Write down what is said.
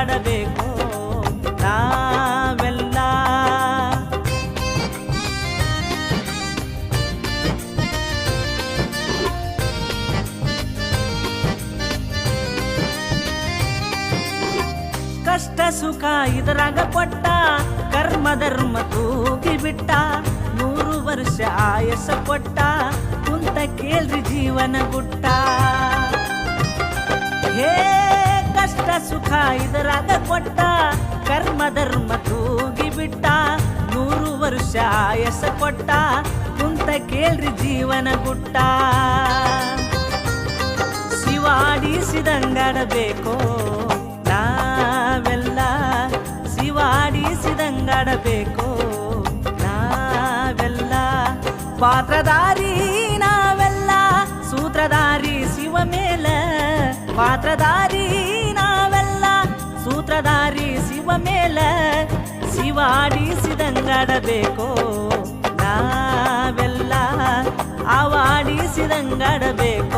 ಸಿದಂಗಾಡಬೇಕು ನಾವೆಲ್ಲ. ಕಷ್ಟ ಸುಖ ಇದರಾಗ ಪಟ್ಟ ಕರ್ಮ ಧರ್ಮ ತೂಗಿ ಬಿಟ್ಟ 100 ವರ್ಷ ಆಯಸ ಕೊಟ್ಟ ಕುಂತ ಕೇಳ್ರಿ ಜೀವನ ಗುಟ್ಟ. ಹೇ ಕಷ್ಟ ಸುಖ ಇದರಾಗ ಕೊಟ್ಟ ಕರ್ಮ ಧರ್ಮ ತೂಗಿ ಬಿಟ್ಟ 100 ವರ್ಷ ಆಯಸ ಕೊಟ್ಟ ಕುಂತ ಕೇಳ್ರಿ ಜೀವನ ಗುಟ್ಟ. ಶಿವಾಡಿಸಿದಂಗಾಡಬೇಕು ನಾವೆಲ್ಲ ಶಿವಾಡಿಸಿದಂಗಾಡಬೇಕು ನಾವೆಲ್ಲ. ಪಾತ್ರಧಾರಿ ನಾವೆಲ್ಲ ಸೂತ್ರಧಾರಿ ಶಿವ ಮೇಲ ಪಾತ್ರಧಾರಿ ನಾವೆಲ್ಲ ಸೂತ್ರಧಾರಿ ಶಿವ ಮೇಲ ಶಿವಾಡಿಸಿದಂಗಾಡಬೇಕು ನಾವೆಲ್ಲ ಆವಾಡಿಸಿದಂಗಾಡಬೇಕು